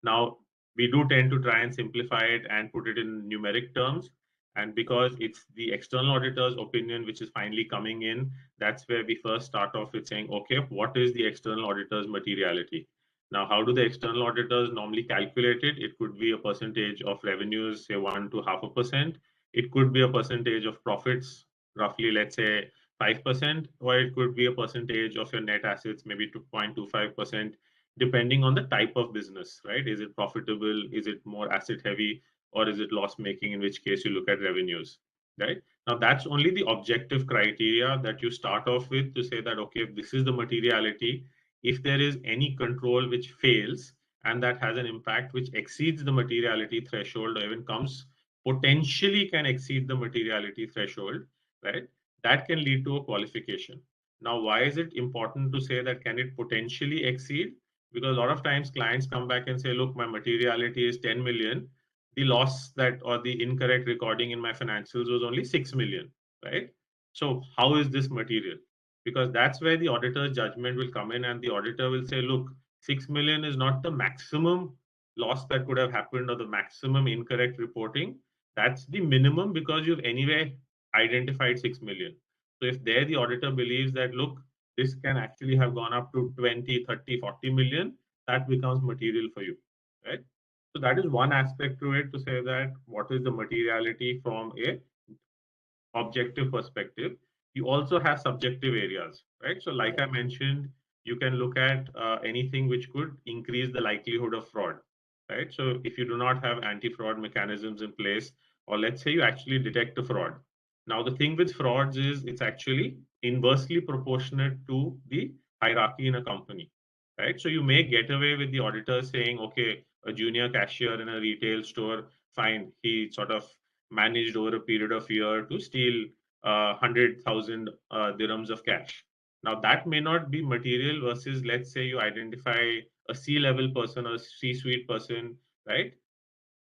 S4: Now, we do tend to try and simplify it and put it in numeric terms. And because it's the external auditor's opinion which is finally coming in, that's where we first start off with saying, okay, what is the external auditor's materiality? Now, how do the external auditors normally calculate it? It could be a percentage of revenues, say 1 to 0.5%. It could be a percentage of profits, roughly, let's say 5%, or it could be a percentage of your net assets, maybe 2.25%, depending on the type of business, right? Is it profitable? Is it more asset heavy? Or is it loss making, in which case you look at revenues, right? Now, that's only the objective criteria that you start off with to say that, okay, if this is the materiality, if there is any control which fails and that has an impact which exceeds the materiality threshold or even comes potentially can exceed the materiality threshold, right? That can lead to a qualification. Now, why is it important to say that can it potentially exceed? Because a lot of times clients come back and say, look, my materiality is 10 million. The loss that or the incorrect recording in my financials was only 6 million, right? So how is this material? Because that's where the auditor's judgment will come in and the auditor will say, look, 6 million is not the maximum loss that could have happened or the maximum incorrect reporting. That's the minimum because you've anyway identified 6 million. So if there the auditor believes that, look, this can actually have gone up to 20, 30, 40 million, that becomes material for you, right? So that is one aspect to it to say that what is the materiality from a objective perspective. You also have subjective areas, right? So like I mentioned, you can look at anything which could increase the likelihood of fraud, right? So if you do not have anti-fraud mechanisms in place, or let's say you actually detect a fraud. Now, the thing with frauds is it's actually inversely proportionate to the hierarchy in a company, right? So you may get away with the auditor saying, okay, a junior cashier in a retail store, fine, he sort of managed over a period of year to steal 100,000 dirhams of cash. Now, that may not be material versus, let's say, you identify a C-level person or a C-suite person, right?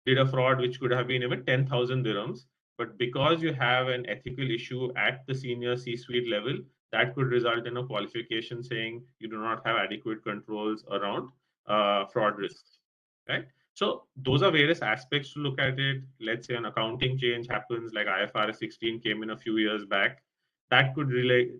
S4: Did a fraud which could have been even 10,000 dirhams. But because you have an ethical issue at the senior C-suite level, that could result in a qualification saying you do not have adequate controls around fraud risks, right? So those are various aspects to look at it. Let's say an accounting change happens, like IFRS 16 came in a few years back. That could relate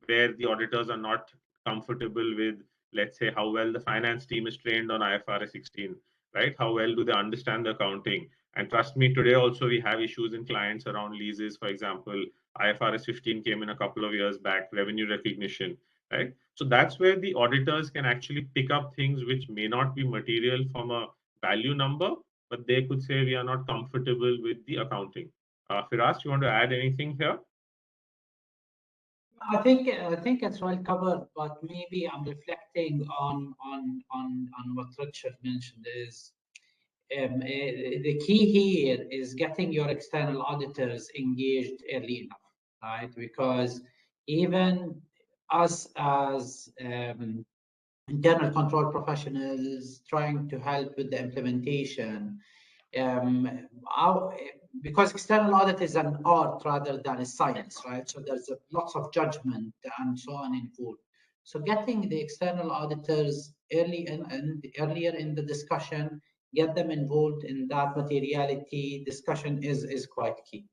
S4: where the auditors are not comfortable with, let's say, how well the finance team is trained on IFRS 16, right? How well do they understand the accounting? And trust me, today also we have issues in clients around leases. For example, IFRS 15 came in a couple of years back, revenue recognition, right? So that's where the auditors can actually pick up things which may not be material from a value number, but they could say we are not comfortable with the accounting. Firas, you want to add anything here?
S2: I think it's well covered, but maybe I'm reflecting on what Richard mentioned is the key here is getting your external auditors engaged early enough, right? Because even us as internal control professionals trying to help with the implementation, because external audit is an art rather than a science, right? So there's lots of judgment and so on involved. So getting the external auditors earlier in the discussion, get them involved in that materiality discussion is quite key.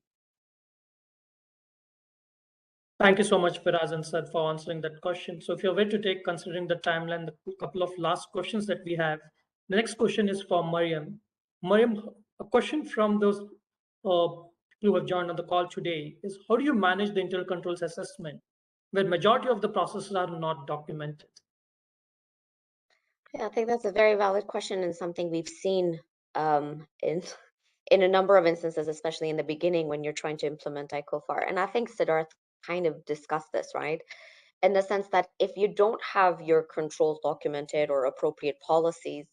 S1: Thank you so much, Firaz and Sad, for answering that question. So if you're ready to take, considering the timeline, the couple of last questions that we have, the next question is for Mariam. Mariam, a question from those who have joined on the call today is, how do you manage the internal controls assessment where majority of the processes are not documented?
S3: Yeah, I think that's a very valid question and something we've seen in a number of instances, especially in the beginning when you're trying to implement ICOFR. And I think Siddharth kind of discussed this, right? In the sense that if you don't have your controls documented or appropriate policies,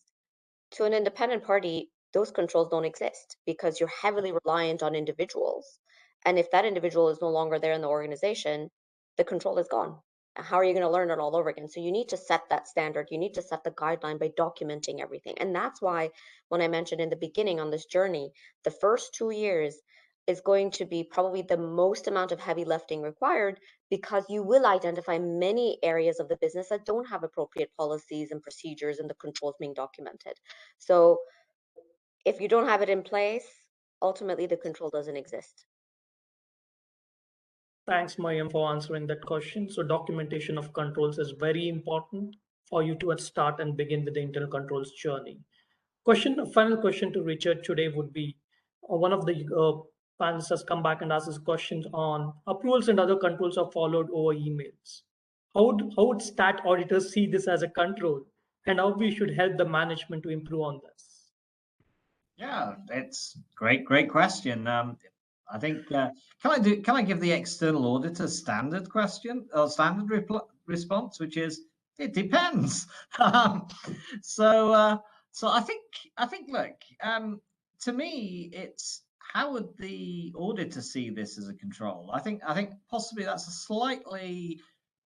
S3: to an independent party, those controls don't exist because you're heavily reliant on individuals. And if that individual is no longer there in the organization, the control is gone. How are you going to learn it all over again? So you need to set that standard. You need to set the guideline by documenting everything. And that's why when I mentioned in the beginning on this journey, the first 2 years is going to be probably the most amount of heavy lifting required, because you will identify many areas of the business that don't have appropriate policies and procedures and the controls being documented. So if you don't have it in place, ultimately the control doesn't exist.
S1: Thanks, Mariam, for answering that question. So documentation of controls is very important for you to start and begin with the internal controls journey. Final question to Richard today would be, one of the panelists has come back and asked this question on approvals and other controls are followed over emails. How would stat auditors see this as a control, and how we should help the management to improve on this?
S5: Yeah, it's great question. I think can I give the external auditor standard question or standard response, which is it depends. So I think look, to me it's how would the auditor see this as a control? I think possibly that's a slightly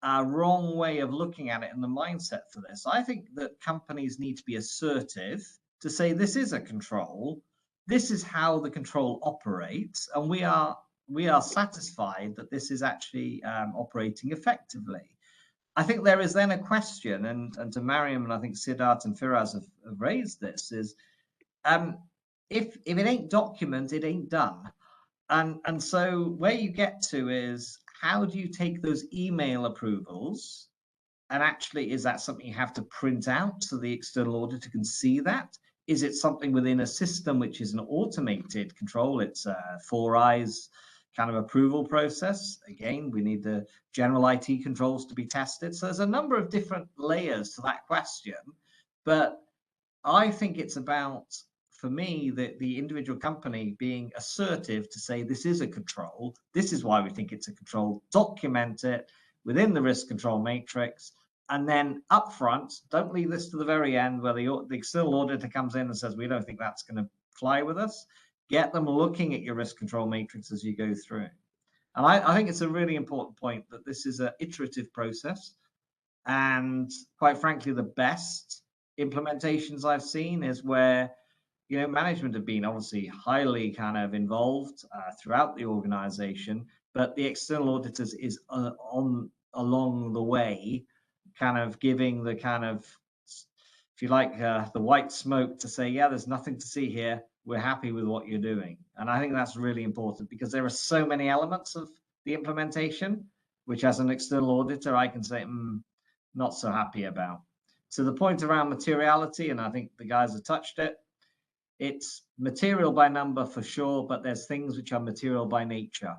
S5: wrong way of looking at it in the mindset for this. I think that companies need to be assertive to say this is a control. This is how the control operates, and we are satisfied that this is actually operating effectively. I think there is then a question, and to Mariam, and I think Siddharth and Firaz have raised this, is if it ain't documented, it ain't done. And so where you get to is, how do you take those email approvals, and actually is that something you have to print out so the external auditor can see that? Is it something within a system which is an automated control? It's a 4 eyes kind of approval process. Again, we need the general IT controls to be tested. So there's a number of different layers to that question. But I think it's about, for me, the individual company being assertive to say this is a control. This is why we think it's a control. Document it within the risk control matrix. And then upfront, don't leave this to the very end where the external auditor comes in and says, we don't think that's going to fly with us. Get them looking at your risk control matrix as you go through. And I think it's a really important point that this is an iterative process. And quite frankly, the best implementations I've seen is where, you know, management have been obviously highly kind of involved throughout the organization, but the external auditors is on along the way, kind of giving the kind of, if you like, the white smoke to say, yeah, there's nothing to see here. We're happy with what you're doing. And I think that's really important because there are so many elements of the implementation, which as an external auditor, I can say, not so happy about. To the point around materiality, and I think the guys have touched it, it's material by number for sure, but there's things which are material by nature.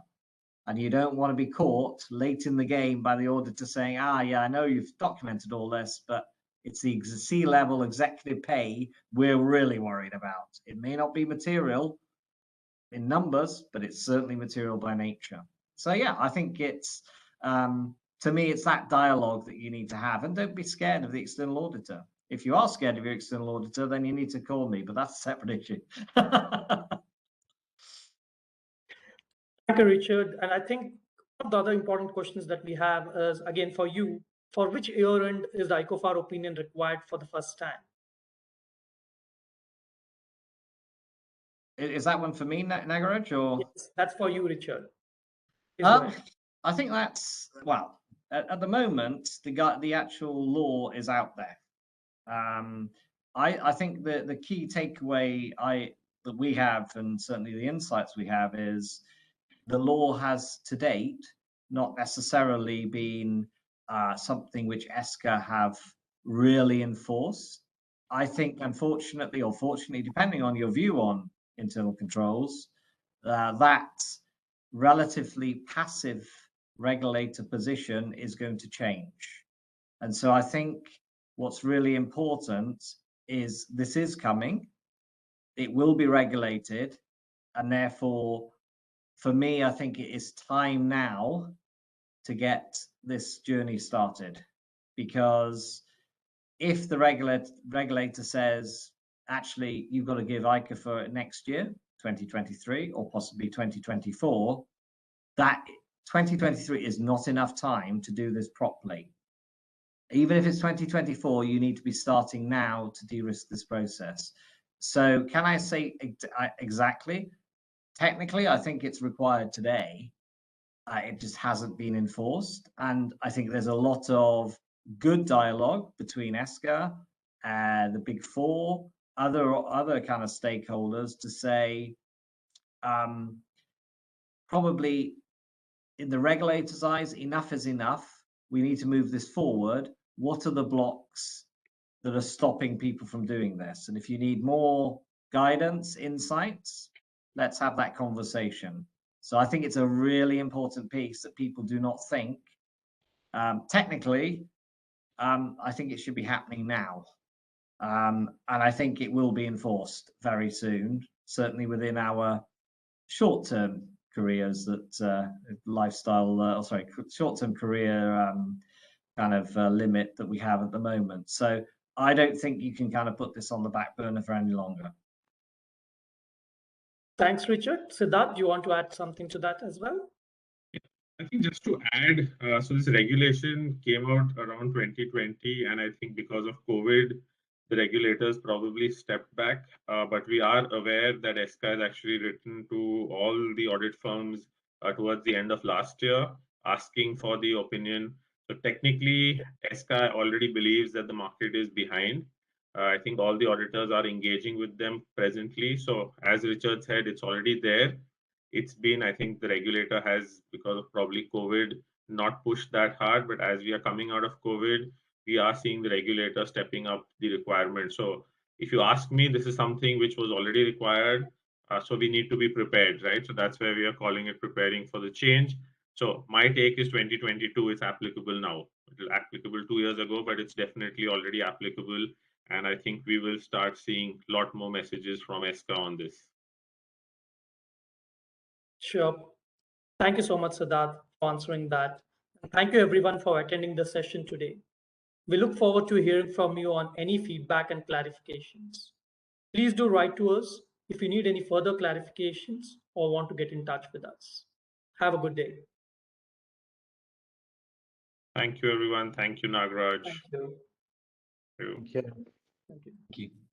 S5: And you don't want to be caught late in the game by the auditor saying, yeah, I know you've documented all this, but it's the C-level executive pay we're really worried about. It may not be material in numbers, but it's certainly material by nature. So yeah, I think it's, to me, it's that dialogue that you need to have. And don't be scared of the external auditor. If you are scared of your external auditor, then you need to call me, but that's a separate issue.
S1: Thank you, Richard. And I think one of the other important questions that we have is, again, for you, for which year end is the ICOFR opinion required for the first time?
S5: Is that one for me, Nagaraj, or?
S1: Yes, that's for you, Richard.
S5: I think that's, well, at the moment, the actual law is out there. I think the key takeaway that we have, and certainly the insights we have, is the law has to date not necessarily been something which ESCA have really enforced. I think, unfortunately or fortunately, depending on your view on internal controls, that relatively passive regulator position is going to change. And so I think what's really important is this is coming, it will be regulated, and therefore, for me, I think it is time now to get this journey started. Because if the regulator says, actually, you've got to give ICOFR next year, 2023, or possibly 2024, that 2023 is not enough time to do this properly. Even if it's 2024, you need to be starting now to de-risk this process. So can I say exactly? Technically, I think it's required today. It just hasn't been enforced. And I think there's a lot of good dialogue between ESCA, the Big Four, other kind of stakeholders to say, probably in the regulator's eyes, enough is enough. We need to move this forward. What are the blocks that are stopping people from doing this? And if you need more guidance, insights, let's have that conversation. So I think it's a really important piece that people do not think. Technically, I think it should be happening now. And I think it will be enforced very soon, certainly within our short-term careers, that short-term career kind of limit that we have at the moment. So I don't think you can kind of put this on the back burner for any longer.
S1: Thanks, Richard. Siddharth, do you want to add something to that as well?
S4: Yeah, I think just to add, so this regulation came out around 2020, and I think because of COVID, the regulators probably stepped back, but we are aware that ESCA has actually written to all the audit firms towards the end of last year, asking for the opinion. So technically, ESCA already believes that the market is behind. I think all the auditors are engaging with them presently. So as Richard said, it's already there. It's been, I think the regulator has, because of probably COVID, not pushed that hard, but as we are coming out of COVID, we are seeing the regulator stepping up the requirement. So if you ask me, this is something which was already required. So we need to be prepared, right? So that's where we are calling it preparing for the change. So my take is 2022 is applicable now. It was applicable 2 years ago, but it's definitely already applicable. And I think we will start seeing a lot more messages from ESCA on this.
S1: Sure. Thank you so much, Siddharth, for answering that. And thank you everyone for attending the session today. We look forward to hearing from you on any feedback and clarifications. Please do write to us if you need any further clarifications or want to get in touch with us. Have a good day.
S4: Thank you, everyone. Thank you, Nagaraj.
S1: Thank you.
S2: Thank you.
S1: Thank you.
S5: Thank you.